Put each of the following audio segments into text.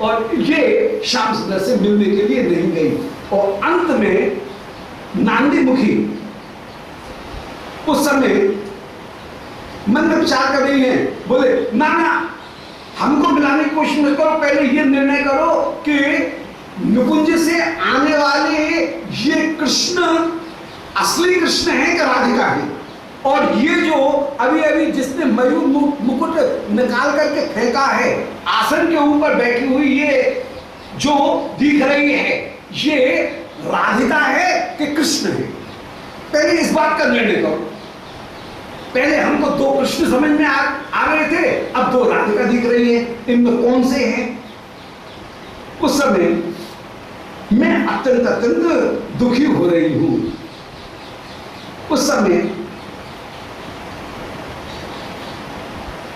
और ये श्याम सुंदर से मिलने के लिए नहीं गई। और अंत में नांदी मुखी उस समय मन में विचार कर रही है, बोले ना ना हमको मिलाने की कोशिश मत करो, पहले ये निर्णय करो कि निकुंज से आने वाले ये कृष्ण असली कृष्ण है कि राधिका है, और ये जो अभी अभी जिसने मयूर मुकुट निकाल करके फेंका है आसन के ऊपर बैठी हुई, ये जो दिख रही है ये राधिका है कि कृष्ण है, पहले इस बात का निर्णय करो। पहले हमको दो कृष्ण समझ में आ रहे थे, अब दो राधिका दिख रही है, इनमें कौन से हैं? उस समय मैं अत्यंत अत्यंत दुखी हो रही हूं। उस समय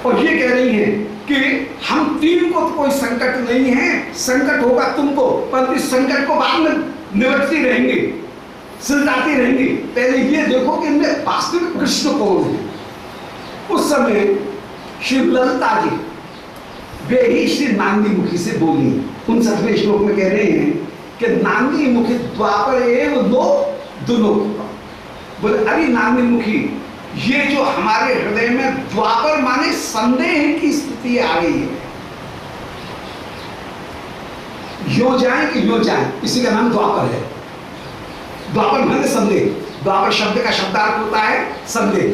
और ये कह रही है कि हम तीन को तो कोई संकट नहीं है, संकट होगा तुमको, पर इस संकट को बाद में निवटती रहेंगी, सुलझाती रहेंगी, पहले ये देखो कि इनमें वास्तविक कृष्ण कौन है। उस समय श्री ललिता जी वे ही श्री नांदी मुखी से बोली। 59वें श्लोक में कह रहे हैं कि नांदी मुखी द्वापर एवं दो दोनों, बोले अरे नांदी मुखी, ये जो हमारे हृदय में द्वापर माने संदेह की स्थिति आ गई है, यो जाए कि यो जाए, इसी का नाम द्वापर है। द्वापर माने संदेह, द्वापर शब्द का शब्दार्थ होता है संदेह,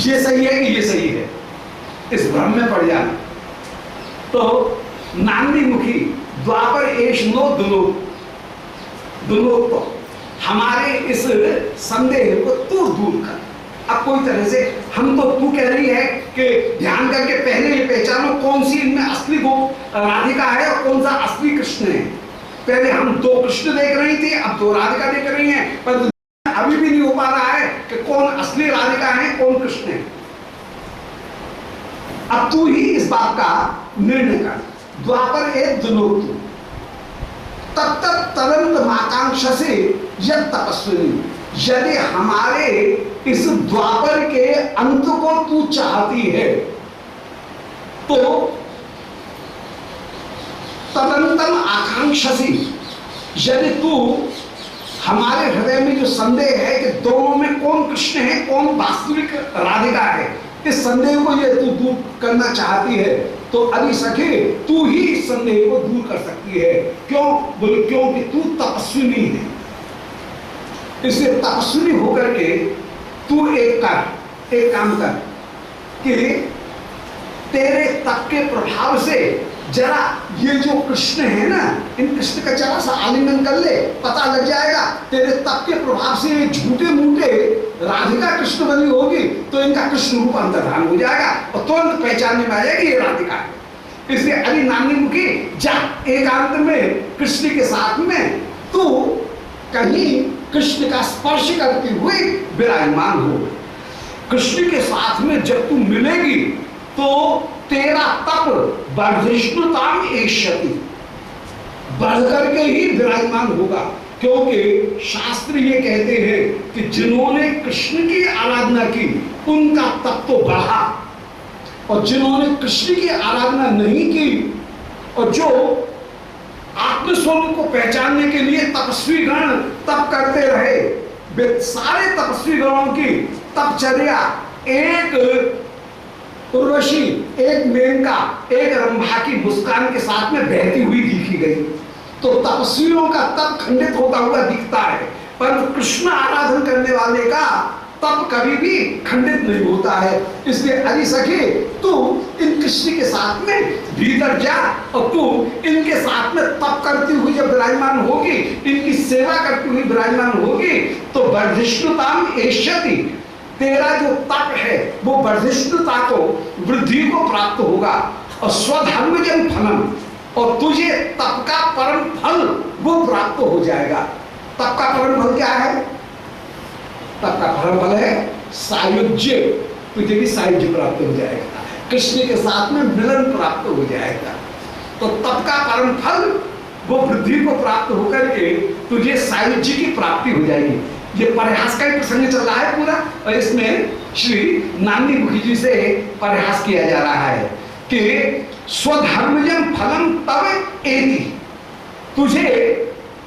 ये सही है कि ये सही है, इस भ्रम में पड़ जाना। तो नांदी मुखी द्वापर एश नो दुलो तो हमारे इस संदेह को तू दूर कर। अब कोई तरह से हम तो तू कह रही है कि ध्यान करके पहले ये पहचानो कौन सी इनमें असली राधिका है और कौन सा असली कृष्ण है। पहले हम दो कृष्ण देख रही थी, अब दो राधिका देख रही हैं, पर अभी भी नहीं हो पा रहा है कि कौन असली राधिका है कौन कृष्ण है। अब तू ही इस बात का निर्णय कर। द्वापर एक दुलोक तब तक तरंत माकांक्षा से यद तपस्विनी, यदि हमारे इस द्वापर के अंत को तू चाहती है तो तदंतम आकांक्षा से, यदि तू हमारे हृदय में जो संदेह है कि दोनों में कौन कृष्ण है कौन वास्तविक राधिका है, इस संदेह को ये तू दूर करना चाहती है तो अरे सखे तू ही इस संदेह को दूर कर सकती है। क्यों? बोले क्योंकि तू तपस्विनी है, इसलिए तपस्विनी होकर के तू एक काम कर कि तेरे तप के प्रभाव से जरा ये जो कृष्ण है ना, इन कृष्ण का जरा सा आलिंगन कर ले, पता लग जाएगा तेरे तप के प्रभाव से ये झूठे मूठे राधिका कृष्ण बनी होगी तो इनका कृष्ण रूप अंतर्धान हो जाएगा और तुरंत पहचानने में आ जाएगी ये राधिका है। इसलिए अरे नानी मुखी जा एकांत में कृष्ण के साथ में तू कहीं कृष्ण का स्पर्श करती हुई विराजमान हो। कृष्ण के साथ में जब तू मिलेगी तो तेरा तप वर्धिष्णुताम एष्यति, बढ़ करके ही विराजमान होगा। क्योंकि शास्त्र ये कहते हैं कि जिन्होंने कृष्ण की आराधना की उनका तप तो बढ़ा, और जिन्होंने कृष्ण की आराधना नहीं की और जो आत्मस्वरूप को पहचानने के लिए तपस्वी गण तप करते रहे, वे सारे तपस्वी गणों की तपचर्या एक उर्वशी, एक मेनका, एक रंभा की मुस्कान के साथ में बहती हुई दिखी गई। तो तपस्वियों का तप खंडित होता हुआ दिखता है, पर कृष्ण आराधन करने वाले का तप कभी भी खंडित नहीं होता है। इसलिए अरे सखी तू इन कृष्ण के साथ में भीतर जा और तू इनके साथ में तप करती हुई जब विराजमान होगी, इनकी सेवा करती हुई विराजमान होगी तो वर्धिष्णुताम एष्यति, तेरा जो तप है वो वर्धिष्णुता को वृद्धि को प्राप्त होगा और स्वधर्म जन फलम, और तुझे तप का परम फल वो प्राप्त हो जाएगा। तप का परम फल क्या है? तप का परम फल है सायुज्य, तुझे भी सायुज्य प्राप्त हो जाएगा, कृष्ण के साथ में मिलन प्राप्त हो जाएगा। तो तप का परम फल वो वृद्धि को प्राप्त होकर के तुझे सायुज्य की प्राप्ति हो जाएगी। ये परिहास का ही प्रसंग चल रहा है पूरा, और इसमें श्री नांदी मुखी जी से परिहास किया जा रहा है कि स्वधर्मजम फलम तब एति, तुझे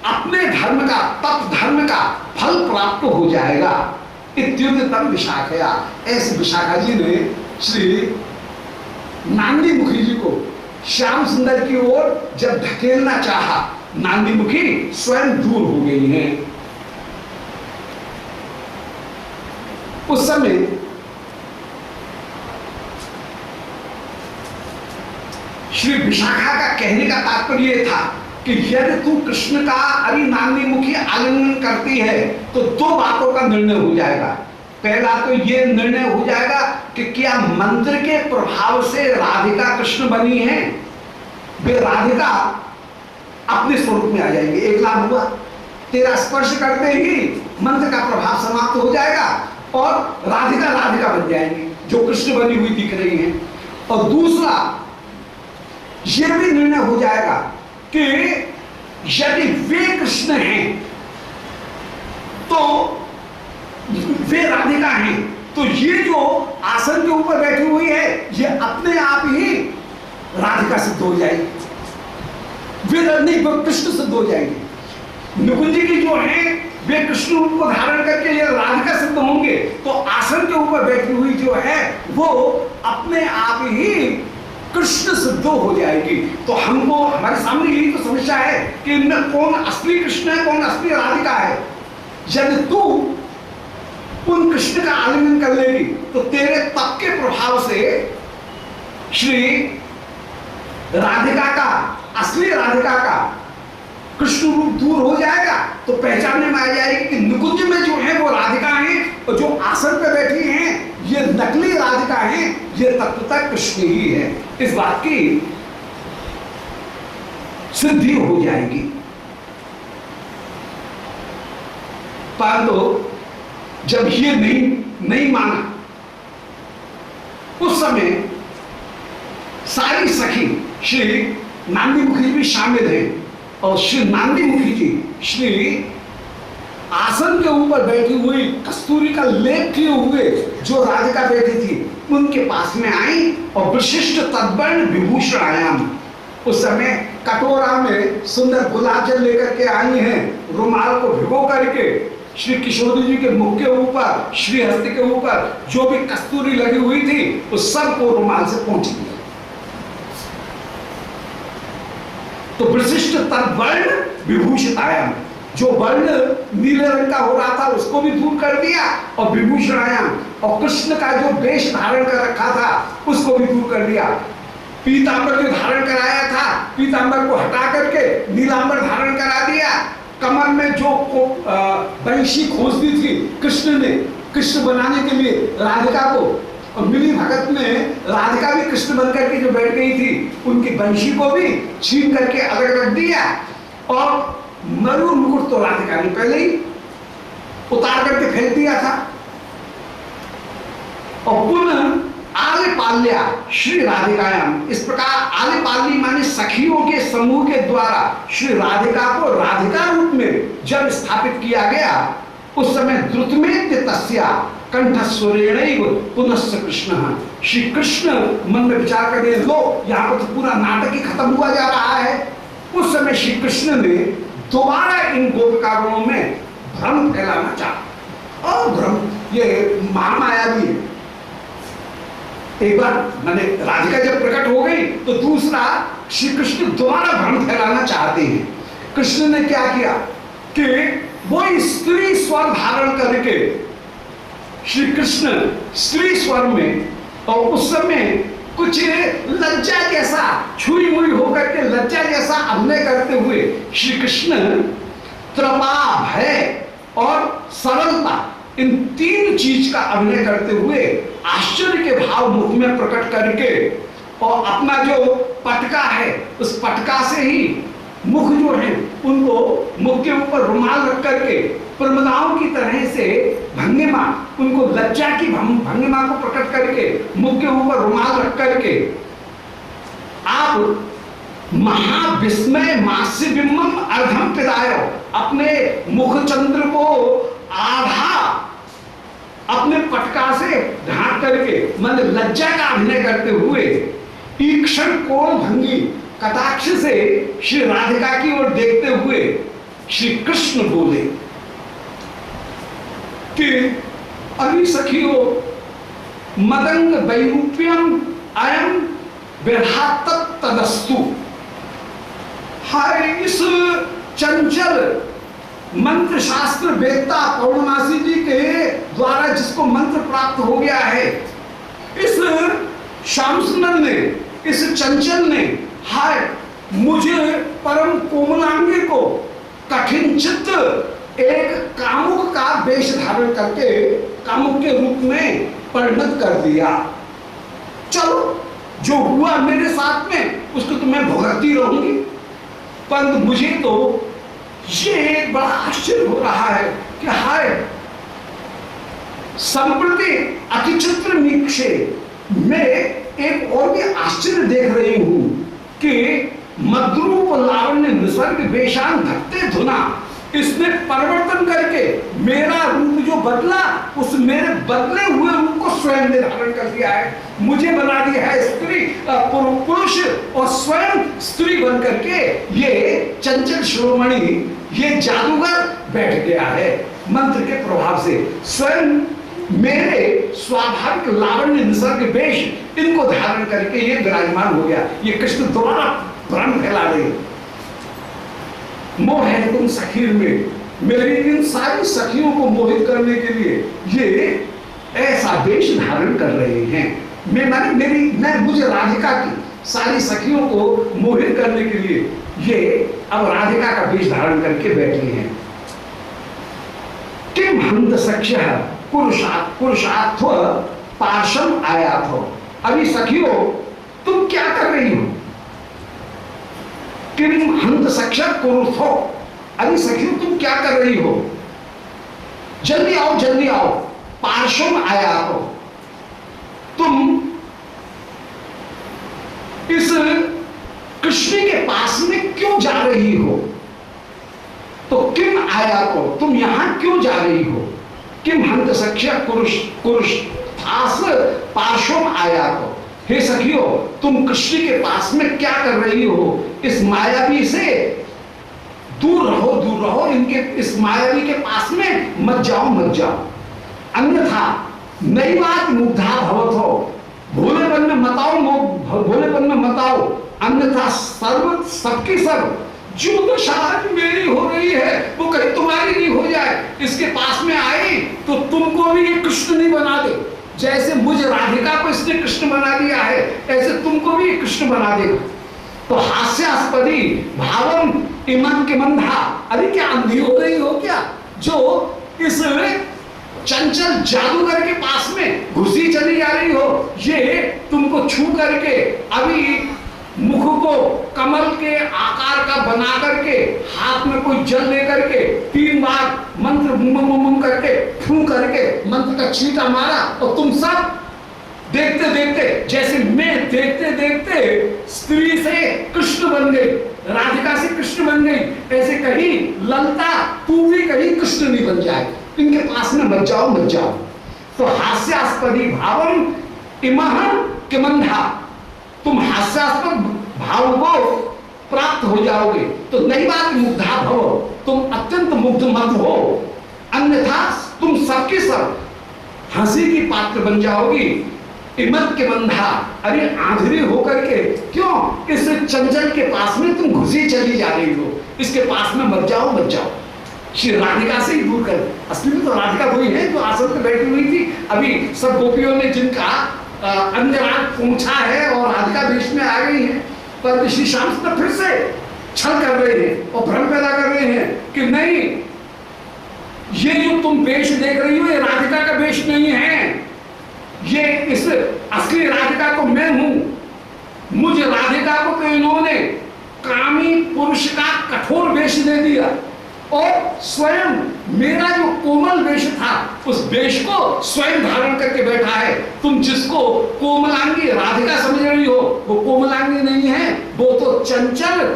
अपने धर्म का, तत्धर्म का फल प्राप्त हो जाएगा। इत्युदितम विशाखया, ऐसे विशाखा जी ने श्री नांदी मुखी जी को श्याम सुंदर की ओर जब धकेलना चाहा, नांदी मुखी स्वयं दूर हो गई हैं। उस समय श्री विशाखा का कहने का तात्पर्य था कि यदि तू कृष्ण का अरि नांदी मुखी आलिंगन करती है तो दो बातों का निर्णय हो जाएगा। पहला तो यह निर्णय हो जाएगा कि क्या मंत्र के प्रभाव से राधिका कृष्ण बनी है, वे राधिका अपने स्वरूप में आ जाएंगे। एक लाभ हुआ, तेरा स्पर्श करते ही मंत्र का प्रभाव समाप्त हो जाएगा और राधिका राधिका बन जाएंगी, जो कृष्ण बनी हुई दिख रही है। और दूसरा यह भी निर्णय हो जाएगा कि यदि वे कृष्ण हैं तो वे राधिका हैं, तो ये जो आसन के ऊपर बैठी हुई है ये अपने आप ही राधिका सिद्ध हो जाएगी, वे नहीं कृष्ण सिद्ध हो जाएंगे। निकुंज की जो है वे कृष्ण रूप को धारण करके ये राधिका सिद्ध होंगे, तो आसन के ऊपर बैठी हुई जो है वो अपने आप ही कृष्ण सिद्ध हो जाएगी। तो हमको, हमारे सामने यही तो समस्या है कि इनमें कौन असली कृष्ण है, कौन असली राधिका है। यदि तू उन कृष्ण का आलिंगन कर लेगी तो तेरे तप के प्रभाव से श्री राधिका का, असली राधिका का कृष्ण रूप दूर हो जाएगा, तो पहचानने में आ जाएगी कि निकुंज में जो है वो राधिका है और जो आसन पे बैठी हैं ये नकली राधिका है, ये तत्वतः कृष्ण ही है। इस बात की सिद्धि हो जाएगी। परंतु जब ये नहीं माना, उस समय सारी सखी श्री नांदी मुखी भी शामिल है और श्री नांदी मुखी जी श्री आसन के ऊपर बैठी हुई कस्तूरी का लेप किए हुए जो राधिका बैठी थी उनके पास में आई और विशिष्ट तद्वर्ण विभूषण आयाम, उस समय कटोरा में सुंदर गुलाब जल लेकर के आई हैं, रुमाल को भिगो करके श्री किशोरी जी के मुख के ऊपर, श्री हस्त के ऊपर जो भी कस्तूरी लगी हुई थी उस सब को रुमाल से पोंछ दिया। तो विशिष्ट तद्वर्ण विभूषित आयाम, जो वर्ण नीले रंग का हो रहा था उसको भी दूर कर दिया और विभूषण आयाम, और कृष्ण का जो वेश धारण कर रखा था उसको भी दूर कर दिया। पीतांबर जो धारण कराया था पीतांबर को हटा करके नीलांबर धारण करा दिया। कमर में जो बंशी खोज दी थी कृष्ण ने कृष्ण बनाने के लिए राधिका को, और मिली भगत में राधिका भी कृष्ण बनकर के जो बैठ गई थी उनकी बंशी को भी छीन करके अलग रख दिया। और मयूर मुकुट तो राधिका ने पहले ही उतार करके फेंक दिया था। और पुनः आलिपाल्या श्री राधिकायाम, इस प्रकार आलिपाली माने सखियों के समूह के द्वारा श्री राधिका को राधिका रूप में जब स्थापित किया गया, उस समय द्रुतमेत्य तस्या कंठस्वरेणैव पुनश्च कृष्ण। श्री कृष्ण मन में विचार करने, लो यहाँ पर तो पूरा नाटक ही खत्म हुआ जा रहा है। उस समय श्री कृष्ण ने दोबारा इन गोपिकागणों में भ्रम फैलाना चाहा। और भ्रम ये महामाया भी है। एक बार मैंने राधिका जब प्रकट हो गई तो दूसरा श्री कृष्ण दोबारा भ्रम फैलाना चाहते हैं। कृष्ण ने क्या किया कि वो स्त्री स्वर धारण करके श्री कृष्ण स्त्री स्वर में, और उस समय कुछ लज्जा जैसा छुई मुई होकर के लज्जा जैसा अभिनय करते हुए श्री कृष्ण कृपा, भय और सरलता, इन तीन चीज का अभिनय करते हुए आश्चर्य के भाव मुख में प्रकट करके और अपना जो पटका है उस पटका से ही मुख जो है उनको मुख के ऊपर रुमाल रख करके प्रमदाओं की तरह से भंगिमा, उनको लज्जा की भंगिमा को प्रकट करके मुख के ऊपर रुमाल रख करके आप महाविस्मय मास्य बिंबम अर्धम पिदायो, अपने मुख चंद्र को आधा अपने पटका से ढांक करके मन लज्जा का अभिनय करते हुए ईक्षण कोण भंगी कटाक्ष से श्री राधिका की ओर देखते हुए श्री कृष्ण बोले कि अभी सखियो मदंग वैरूप्यम अयम विरहात तदस्तु। हाय, इस चंचल मंत्र शास्त्र वेदता पौर्णमासी जी के द्वारा जिसको मंत्र प्राप्त हो गया है, इस श्याम सुंदर ने, इस चंचल ने, हाय मुझे परम कोमलांगी को कठिनचित एक कामुक का वेश धारण करके कामुक के रूप में परिणत कर दिया। चलो, जो हुआ मेरे साथ में उसको तो मैं भुगतती रहूंगी, परंतु मुझे तो ये बड़ा आश्चर्य हो रहा है कि हाय संप्रति अतिचित्र मीक्षे, मैं एक और भी आश्चर्य देख रही हूं कि मद्रूप लावण्य निसर्ग वेशान धत्ते धुना, इसने परिवर्तन करके मेरा रूप जो बदला, उस मेरे बदले हुए रूप को स्वयं ने धारण कर दिया है। मुझे बना दिया है स्त्री पुरुष और स्वयं स्त्री बन करके ये चंचल शिरोमणि, ये जादूगर बैठ गया है मंत्र के प्रभाव से। स्वयं मेरे स्वाभाविक लावण्य निसर्ग वेश इनको धारण करके ये विराजमान हो गया। ये कृष्ण द्वारा भ्रम फैला रही, मोह है तुम सखीर में, मेरी इन सारी सखियों को मोहित करने के लिए ये ऐसा वेश धारण कर रहे हैं। मैं मुझे राधिका की सारी सखियों को मोहित करने के लिए ये अब राधिका का वेश धारण करके बैठे हैं। किम हंत सख्य पुरुषार्थ पार्श्व आया था। अभी सखियों तुम क्या कर रही हो? किम हंत सख्य कुरुथो, अभी सखियों तुम क्या कर रही हो? जल्दी आओ जल्दी आओ, पार्श्व आया हो। तुम इस कृष्ण के पास में क्यों जा रही हो? तो किम आया को, तुम यहां क्यों जा रही हो? किम हंत सख्य कुरुष थास पार्श्व आया को। हे सखियों तुम कृष्ण के पास में क्या कर रही हो? इस मायावी से दूर रहो, इनके इस मायावी के पास में मत जाओ। अन्यथा नई बात मुग्धा भवत हो, भोलेपन में मत आओ। अन्यथा सबकी सब जो दशा मेरी हो रही है वो कहीं तुम्हारी नहीं हो जाए। इसके पास में आई तो तुमको भी ये कृष्ण नहीं बना दे। जैसे मुझे राधिका को इसने कृष्ण बना दिया है, ऐसे तुमको भी कृष्ण बना देगा। तो हास्यास्पदी भावम इमन के मंधा, अरे क्या अंधी हो रही हो क्या, जो इस चंचल जादूगर के पास में घुसी चली जा रही हो? ये तुमको छू करके अभी मुख को कमल के आकार का बना करके हाथ में कोई जल लेकर के 3 बार मंत्र मुम करके फूंक करके मंत्र का छींटा मारा और तुम सब देखते देखते, जैसे मैं देखते देखते स्त्री से कृष्ण बन गई, राधिका से कृष्ण बन गई, ऐसे कहीं ललता तू भी कहीं कृष्ण नहीं बन जाए। इनके पास में मत जाओ। तो हास्यास्पदी भावम इमह किमंधा, तुम हास्यास्पद भाव को प्राप्त हो जाओगे। तो नई बात मुग्धा भव, तुम अत्यंत मुग्ध मत हो, अन्यथा तुम सबके सब हंसी की पात्र बन जाओगी। इमत के बंधा, अरे आंधरी होकर के क्यों इस चंचल के पास में तुम घुसी चली जा रही हो? इसके पास में मत जाओ। श्री राधिका से ही दूर कर। असली में तो राधिका वही है जो आसन पे बैठी हुई थी। अभी सब गोपियों ने जिनका अन्य राग पूछा है और राधिका बीच में आ गई है, पर श्री श्याम सुंदर फिर से छल कर रहे हैं और भ्रम पैदा कर रहे हैं कि नहीं, ये जो तुम वेश देख रही हो ये राधिका का वेश नहीं है, ये इस असली राधिका को मैं हूं। मुझे राधिका को तो इन्होंने कामी पुरुष का कठोर वेश दे दिया और स्वयं मेरा जो कोमल वेश था उस वेश को स्वयं धारण करके बैठा है। तुम जिसको कोमलांगी राधिका समझ रही हो वो कोमलांगी नहीं है, वो तो चंचल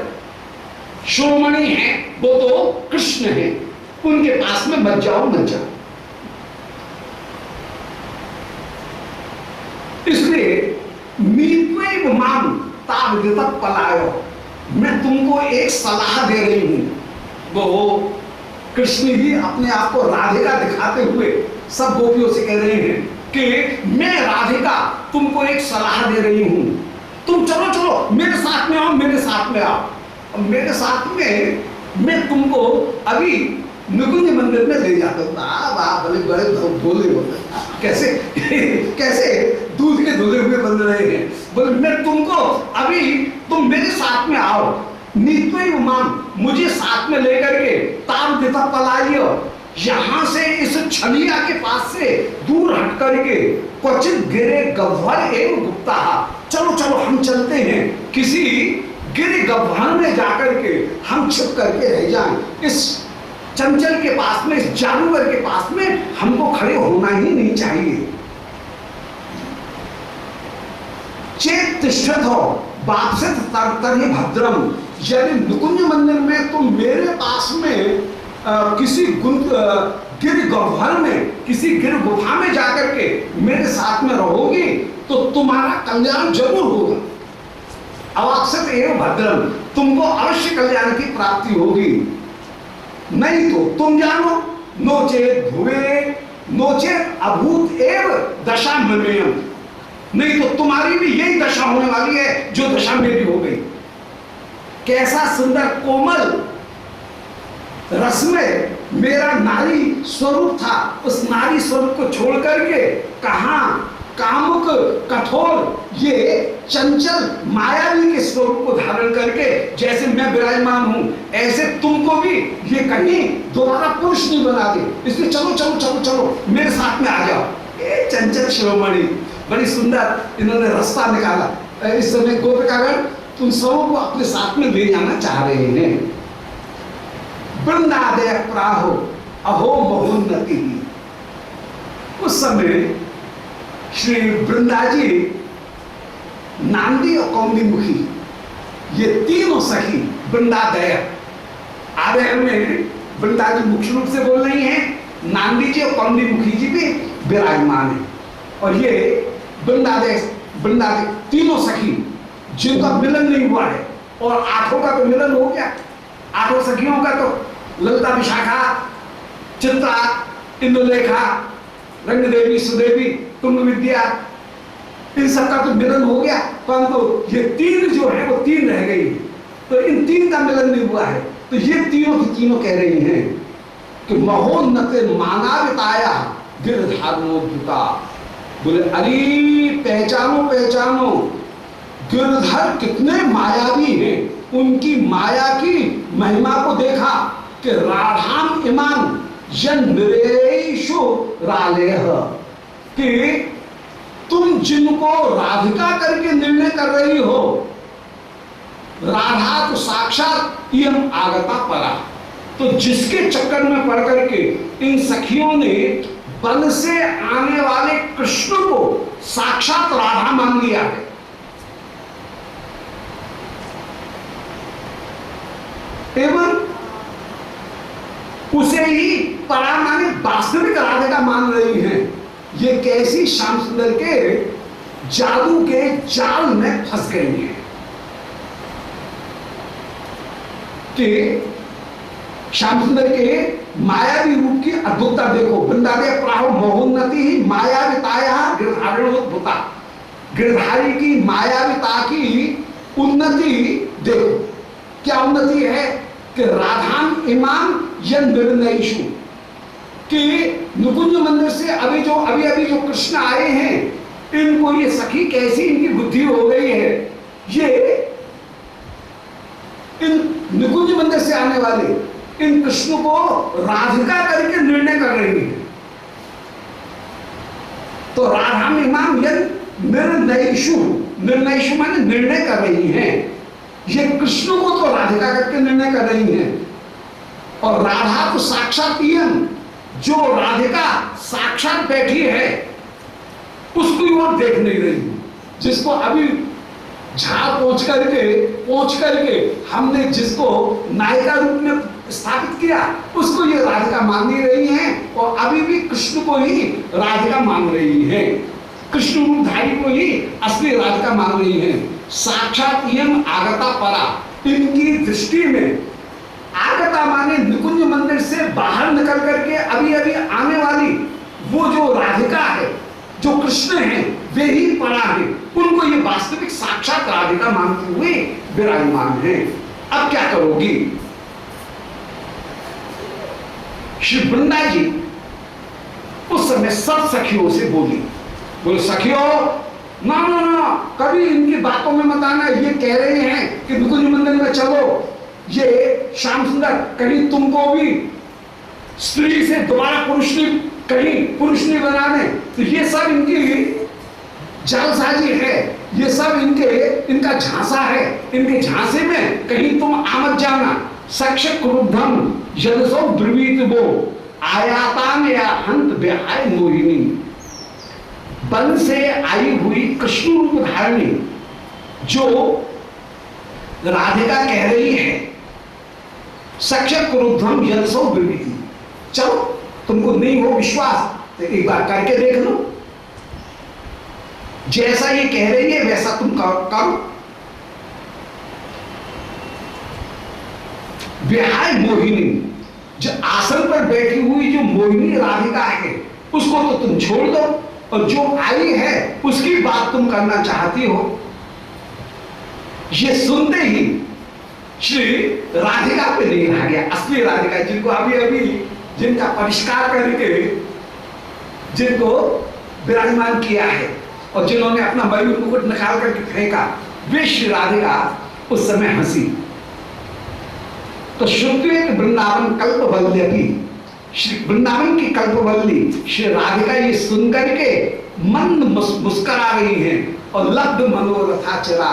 शिरोमणि है, वो तो कृष्ण है। उनके पास में मत जाओ। इसलिए मीत्वे नीत्वैव माम तावदेव पलायो, मैं तुमको एक सलाह दे रही हूं। वो कृष्ण ही अपने आप को राधिका दिखाते हुए सब गोपियों से कह रहे हैं कि मैं राधिका तुमको एक सलाह दे रही हूं, तुम चलो चलो मेरे साथ में आओ, मेरे साथ में आओ। और मेरे साथ में मैं तुमको अभी निकुंज मंदिर में ले जाता हूँ। वाह बड़े बड़े बोले बोले, कैसे कैसे दूध के धुले हुए बन रहे हैं। बोले मैं तुमको अभी, तुम मेरे साथ में आओ, नीत्वैव माम, मुझे साथ में लेकर के तावदेव पलायो, यहां से इस छलिया के पास से दूर हट करके क्वचित गिरे गह्वर एवं गुप्ता, चलो चलो हम चलते हैं किसी गिर गह्वर में जाकर के हम छिप करके रह जाएं, इस चंचल के पास में, इस जानवर के पास में हमको खड़े होना ही नहीं चाहिए। चेत तिष्ठत हो वापसित तरतरि भद्रम, यदि निकुंज मंदिर में तुम मेरे पास में किसी गिर गह्वर में, किसी गिर गुफा में जाकर के मेरे साथ में रहोगी तो तुम्हारा कल्याण जरूर होगा। अवाक्षत एवं भद्रम, तुमको अवश्य कल्याण की प्राप्ति होगी। नहीं तो तुम जानो, नोचेत भुवे नोचेत अभूत एव दशा ममेयम, नहीं तो तुम्हारी भी यही दशा होने वाली है जो दशा मेरी हो गई। कैसा सुंदर कोमल रस में मेरा नारी स्वरूप था, उस नारी स्वरूप को छोड़ करके कहां कामुक कठोर ये चंचल मायावी के स्वरूप को धारण करके जैसे मैं विराजमान हूं, ऐसे तुमको भी ये कहीं दोबारा पुरुष नहीं बना दे। इसलिए चलो चलो चलो चलो मेरे साथ में आ जाओ। ये चंचल शिरोमणि बड़ी सुंदर इन्होंने रास्ता निकाला। इस समय गोपिकागण तुम सबों को अपने साथ में ले जाना चाह रहे हैं। वृंदादय प्राहो अहो महोन्नति, उस समय श्री वृंदा जी, नांदी और कौंडिमुखी ये तीनों सखी वृंदादय, आदय में वृंदा जी मुख्य रूप से बोल रही हैं, नांदी जी और कौंडिमुखी जी भी विराजमान है। और ये वृंदादय तीनों सखी जिनका मिलन नहीं हुआ है, और आठों का तो मिलन हो गया, आठों सखियों का तो ललिता विशाखा चित्रा इंदुलेखा रंग देवी सुदेवी तुंग विद्या इन सबका तो मिलन हो गया, परंतु ये तीन जो है वो तीन रह गई। तो इन तीन का मिलन नहीं हुआ है, तो ये तीनों की तीनों कह रही हैं कि महोन्नत मानाविताया गिरधारोद्युता। बोले अरे पहचानो पहचानो, गिरधर कितने मायावी हैं, उनकी माया की महिमा को देखा कि राधाम इमान यन्निरेषु रालेह, कि तुम जिनको राधिका करके निर्णय कर रही हो, राधा तो साक्षात इयम आगता परा, तो जिसके चक्कर में पड़ करके इन सखियों ने वन से आने वाले कृष्ण को साक्षात राधा मान लिया है। एवं उसे ही परा माने वास्तविक राधिका मान रही हैं। ये कैसी श्याम सुंदर के जादू के जाल में फंस गई है कि श्याम सुंदर के मायावी रूप की अद्भुतता देखो। वृंदादय प्राहो महोन्नति ही मायाविताया गिरधारणोद्भुता, गिरधारी की मायाविता की उन्नति देखो। क्या उन्नति है कि राधाम इमाम यन निर्णयशु, कि नुकुंज मंदिर से अभी अभी जो कृष्ण आए हैं, इनको ये सखी कैसी इनकी बुद्धि हो गई है, ये इन निकुंज मंदिर से आने वाले इन कृष्ण को राधिका करके निर्णय कर रही है। तो राधा इमाम यन निर्णयशु, निर्णयशु माने निर्णय कर रही हैं, ये कृष्ण को तो राधिका करके निर्णय कर रही हैं। और राधा तो साक्षात इयम, जो राधिका साक्षात बैठी है उसको वो देख नहीं रही, जिसको अभी झाड़ पहुंच करके हमने जिसको नायिका रूप में स्थापित किया, उसको ये राधिका मान नहीं रही है, और अभी भी कृष्ण को ही राधिका मान रही है। कृष्ण रूपधारी को ही असली राधिका मान रही हैं। साक्षात यम आगता परा, इनकी दृष्टि में आगता माने निकुंज मंदिर से बाहर निकल करके अभी अभी आने वाली वो जो राधिका है, जो कृष्ण है, वे ही परा है। उनको ये वास्तविक साक्षात राधिका मानते हुए विराजमान है। अब क्या करोगी? श्री वृंदा जी उस समय सब सखियों से बोले सखियों, ना ना ना, कभी इनकी बातों में मत आना। ये कह रहे हैं कि निकुंज मंदिर में चलो, ये श्याम सुंदर कहीं तुमको भी स्त्री से दोबारा कहीं पुरुष नहीं बना दे। तो ये सब इनकी जालसाजी है, ये सब इनका झांसा है। इनके झांसे में कहीं तुम आमत जाना। सक्ष क्रुद्धम यदसो ब्रवीत वो आयातान या हंत बेहाय मोहिनी, वन से आई हुई कृष्ण रूप धारिणी जो राधिका कह रही है, सक्ष क्रुद्धम यदसो ब्रवीति, चलो तुमको नहीं हो विश्वास तो एक बार करके देख लो, जैसा ये कह रही है वैसा तुम करो। विहाय मोहिनी, जो आसन पर बैठी हुई जो मोहिनी राधिका है उसको तो तुम छोड़ दो, और जो आई है उसकी बात तुम करना चाहती हो। ये सुनते ही श्री राधिका पे नहीं रहा गया। असली राधिका जिनको अभी अभी जिनका परिष्कार करके जिनको विराजमान किया है और जिन्होंने अपना मयूर मुकुट निकाल करके फेंका, वे श्री राधिका उस समय हंसी। तो श्रुत्वेत वृंदावन कल्पवल्ली, श्री वृंदावन की कल्पवल्ली श्री राधिका ये सुन करके मंद मुस्कुरा रही हैं और लब्ध मनोरथा चला,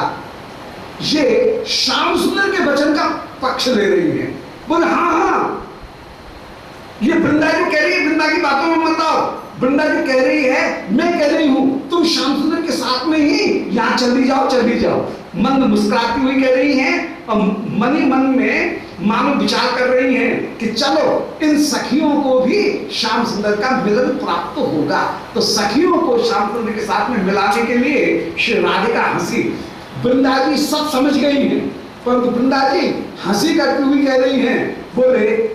ये श्याम सुंदर के वचन का पक्ष ले रही हैं। बोले हाँ हाँ, ये वृंदा जो कह रही है, वृंदा की बातों में मत आओ। वृंदा जो कह रही है, मैं कह रही हूं तुम श्याम सुंदर के साथ में ही यहां चली जाओ। मंद मुस्कुराती हुई कह रही हैं और मन ही मन में मानो विचार कर रही हैं कि चलो इन सखियों को भी श्याम सुंदर का मिलन प्राप्त होगा। तो सखियों को श्याम सुंदर के साथ में मिलाने के लिए श्री राधिका हंसी। वृंदा जी सब समझ गई हैं, परंतु वृंदा जी हंसी करती हुई कह रही हैं, बोले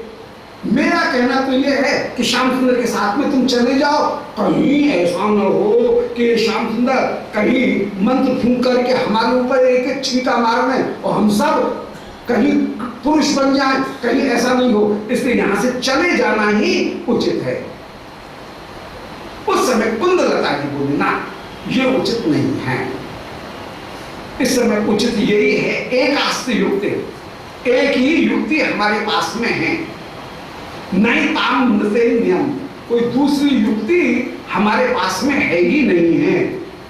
मेरा कहना तो यह है कि श्याम सुंदर के साथ में तुम चले जाओ, कहीं ऐसा न हो कि श्याम सुंदर कहीं मंत्र फूंक करके हमारे ऊपर एक एक छींटा मार दें और हम सब कहीं पुरुष बन जाएं, कहीं ऐसा नहीं हो, इसलिए यहां से चले जाना ही उचित है। उस समय कुंदलता जी बोली ना, ये उचित नहीं है। इस समय उचित यही है, एक आस्ते युक्ति, एक ही युक्ति हमारे पास में है, नहीं ताम नृत्य नियम, कोई दूसरी युक्ति हमारे पास में है ही नहीं है,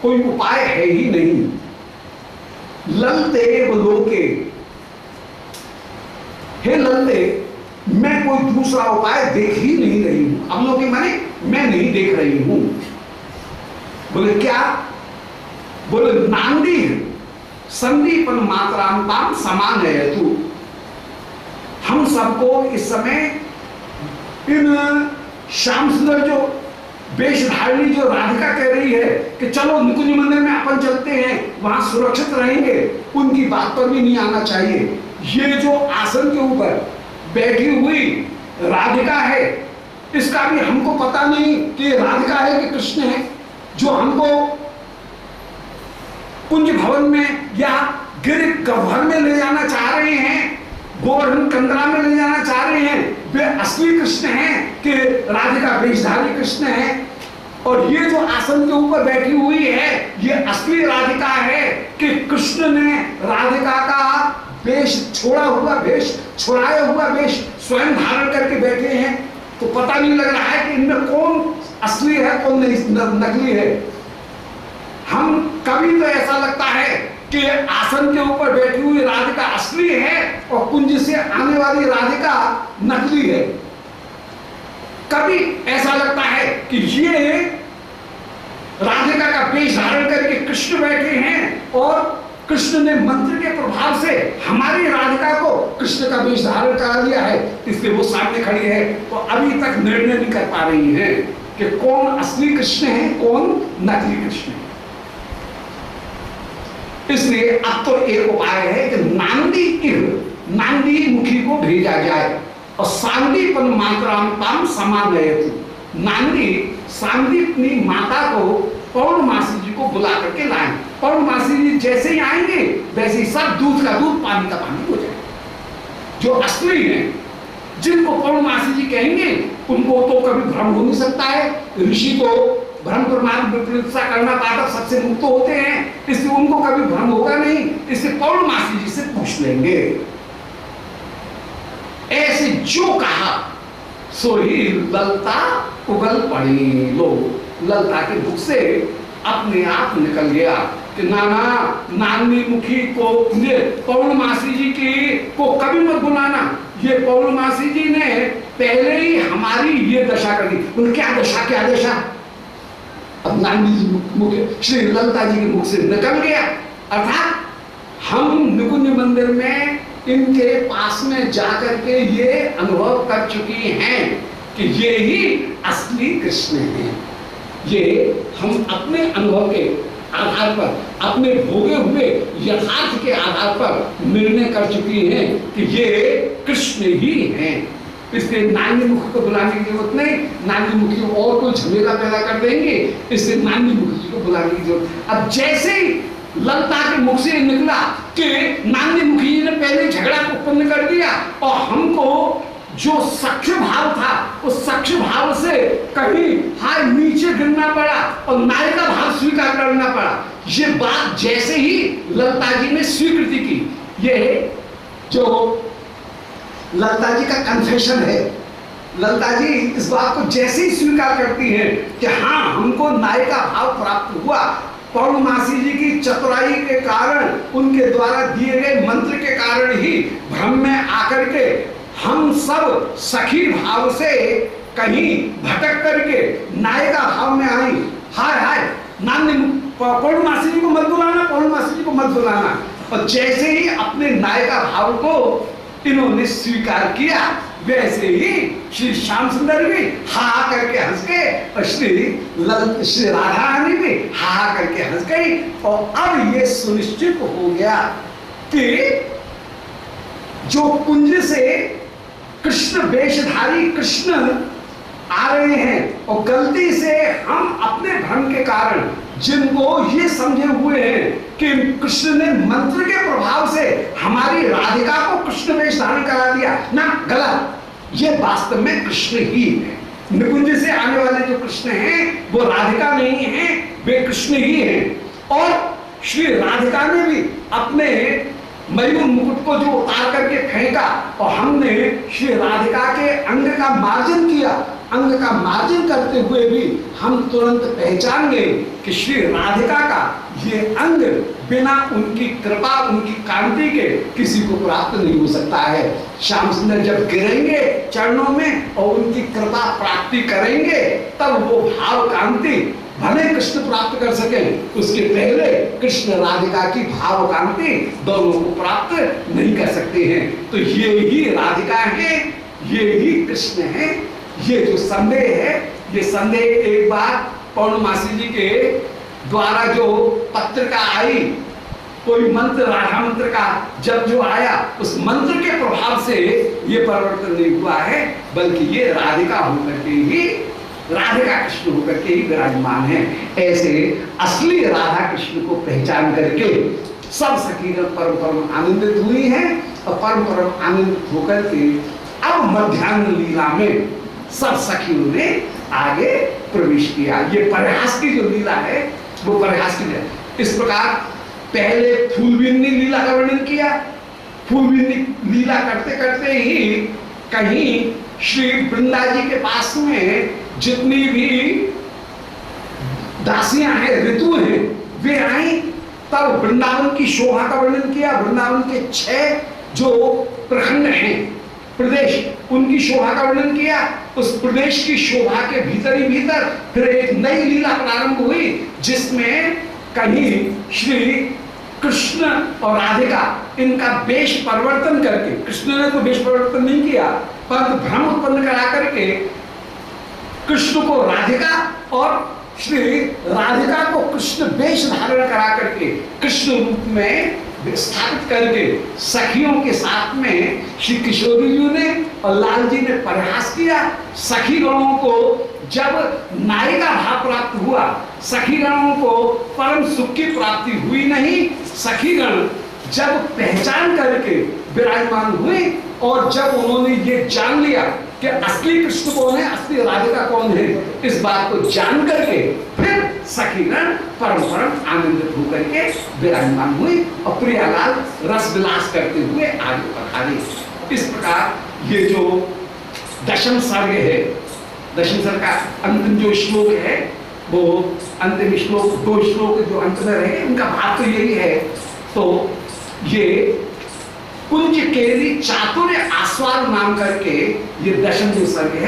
कोई उपाय है ही नहीं। ललते लोके, हे ललते, मैं कोई दूसरा उपाय देख ही नहीं रही हूं। अब लोग माने मैं नहीं देख रही हूं। बोले क्या? बोले नांदी संदीपन मात्रांताम समान है तू। हम सबको इस समय इन श्याम सुंदर जो वेशधारिणी जो राधिका कह रही है कि चलो निकुंज मंदिर में अपन चलते हैं, वहां सुरक्षित रहेंगे, उनकी बात पर भी नहीं आना चाहिए। ये जो आसन के ऊपर बैठी हुई राधिका है, इसका भी हमको पता नहीं कि राधिका है कि कृष्ण है। जो हमको कुंज भवन में या गिर गह्वर में ले जाना चाह रहे हैं, गोवर्धन कंदरा में ले जाना चाह रहे हैं, वे असली कृष्ण हैं कि राधिका वेशधारी कृष्ण है। और ये जो आसन के ऊपर बैठी हुई है, ये असली राधिका है कि कृष्ण ने राधिका का वेश छोड़ा हुआ वेश, छुड़ाया हुआ वेश स्वयं धारण करके बैठे हैं। तो पता नहीं लग रहा है कि इनमें कौन असली है कौन नकली है। हम कभी तो ऐसा लगता है कि आसन के ऊपर बैठी हुई राधिका असली है और कुंज से आने वाली राधिका नकली है। कभी ऐसा लगता है कि ये राधिका का वेश धारण करके कृष्ण बैठे हैं और कृष्ण ने मंत्र के प्रभाव से हमारी राधिका को कृष्ण का वेश धारण करा लिया है, इसलिए वो सामने खड़ी है। तो अभी तक निर्णय नहीं कर पा रही है कि कौन असली कृष्ण है, कौन नकली कृष्ण है। इसलिए अब तो एक उपाय है कि नांदी मुखी को भेजा जाए और सांदीपन मात्राम समानयति, नांदी सांदीपनी माता को पौर्णमासी जी को बुला करके लाएं। पौर्णमासी जी जैसे ही आएंगे वैसे ही सब दूध का दूध पानी का पानी हो जाए। जो असली है, जिनको पौर्णमासी जी कहेंगे, उनको तो कभी भ्रम हो नहीं सकता है। ऋषि तो भ्रम प्रमाण विपरीतता करना पाठक सबसे मुक्त होते हैं, इसलिए उनको कभी भ्रम होगा नहीं। इसलिए पौर्णमासी जी से पूछ लेंगे। ऐसे जो कहा सो ही ललता उगल पड़ी। लो, ललता के मुख से अपने आप निकल गया कि नाना नानी मुखी को, ये पौर्णमासी जी की को कभी मत बुलाना। ये पौर्णमासी जी ने पहले ही हमारी ये दशा कर दी। क्या दशा, क्या दशा? अब नानी जी मुख श्री ललता जी के मुख से निकल गया। अर्थात हम निकुंज मंदिर में इनके पास में जाकर के ये अनुभव कर चुकी हैं कि ये ही असली कृष्ण हैं। ये हम अपने अनुभव के आधार पर, अपने भोगे हुए यथार्थ के आधार पर निर्णय कर चुकी हैं कि ये कृष्ण ही हैं। इसलिए नानी मुखी को बुलाने की जरूरत नहीं। नानी मुखी और कोई झमेला पैदा कर देंगे, इसलिए नानी मुखी को बुलाने की जरूरत। अब जैसे ही ललता के मुख से निकला कि नानी मुखी जी ने पहले झगड़ा उत्पन्न कर दिया और हमको जो सख्य भाव था उस सख्य भाव से कहीं हाय नीचे गिरना पड़ा और नायिका भाव स्वीकार करना पड़ा। ये बात जैसे ही ललता जी ने स्वीकृति की, ये जो ललता जी का कन्फेशन है, ललता जी इस बात को जैसे ही स्वीकार करती हैं कि हाँ हमको नायिका भाव प्राप्त हुआ, पौर्णमासी जी की चतुराई के कारण, उनके द्वारा दिए गए मंत्र के कारण ही भ्रम में आकर के हम सब सखी भाव से कहीं भटक करके नायिका भाव में आई। हाय हाय नानी पौर्णमासी जी को मत बुलाना, पौर्णमासी जी को मत बुलाना। और जैसे ही अपने नायिका भाव को इन्होंने स्वीकार किया, वैसे ही श्री श्याम सुंदर भी हा करके हंस गए और श्री राधा रानी भी हा करके हंस गई। और अब ये सुनिश्चित हो गया कि जो कुंज से कृष्ण वेशधारी कृष्ण आ रहे हैं और गलती से हम अपने भ्रम के कारण जिनको ये समझे हुए हैं कि कृष्ण ने मंत्र के प्रभाव से हमारी राधिका को कृष्ण वेश धारण करा दिया, ना, गलत। ये वास्तव में कृष्ण ही है। निकुंज से आने वाले जो कृष्ण हैं वो राधिका नहीं है, वे कृष्ण ही हैं। और श्री राधिका ने भी अपने मयूर मुकुट को जो उतार करके फेंका और हमने श्री राधिका के अंग का मार्जन किया, अंग का मार्जन करते हुए भी हम तुरंत पहचान गए कि श्री राधिका का ये अंग बिना उनकी कृपा, उनकी कांति के किसी को प्राप्त नहीं हो सकता है। श्याम सुंदर जब गिरेंगे चरणों में और उनकी कृपा प्राप्ति करेंगे, तब वो भाव कांति भले कृष्ण प्राप्त कर सके, उसके पहले कृष्ण राधिका की भाव कांति दोनों को प्राप्त नहीं कर सकते हैं। तो ये ही राधिका है, ये ही कृष्ण है। ये जो संदेह है, ये संदेह एक बार पौर्णमासी जी के द्वारा जो पत्रिका आई, कोई मंत्र, राधा मंत्र का जब जो आया, उस मंत्र के प्रभाव से ये परिवर्तन नहीं हुआ है, बल्कि ये राधिका होकर के ही, राधिका कृष्ण होकर के ही विराजमान है। ऐसे असली राधा कृष्ण को पहचान करके सब सखीगण परम परम आनंदित हुई हैं और परम परम आनंदित होकर के अब मध्याह्न लीला में सब सखियों ने आगे प्रवेश किया। ये प्रयास की जो लीला है वो प्रयास की है। इस प्रकार पहले फूलबिन्नी लीला का वर्णन किया। फूलबिन्नी लीला करते करते ही कहीं श्री वृंदा जी के पास में जितनी भी दासियां हैं, ऋतु हैं, वे आई। तब वृंदावन की शोभा का वर्णन किया। वृंदावन के 6 जो प्रखंड हैं, प्रदेश, उनकी शोभा का वर्णन किया। उस प्रदेश की शोभा के भीतर ही भीतर फिर एक नई लीला प्रारंभ हुई, जिसमें कहीं श्री कृष्ण और राधिका इनका वेश परिवर्तन करके, कृष्ण ने तो वेश परिवर्तन नहीं किया, पर भ्रम उत्पन्न करा करके कृष्ण को राधिका और श्री राधिका को कृष्ण वेश धारण करा करके कृष्ण रूप में स्थापित करके सखियों के साथ में श्री किशोरी जी ने और लाल जी ने प्रयास किया। सखी गणों को जब नायिका भाव प्राप्त हुआ, सखी गणों को परम सुख की प्राप्ति हुई नहीं। सखी गण जब पहचान करके विराजमान हुए और जब उन्होंने ये जान लिया कि असली कृष्ण कौन है, असली राधिका कौन है, इस बात को जान करके फिर सखीगण परम आनंदित होकर के विराजमान हुई और प्रियालाल रस विलास करते हुए आगे पधारे। इस प्रकार ये जो दशम सर्ग है, दशम सर्ग का अंतिम जो श्लोक है, वो अंतिम श्लोक, 2 श्लोक जो अंत में रहे, उनका भाव तो यही है। तो ये कुंज केरी चातुर्य आस्वाद नाम करके ये दशम जो सर्ग है।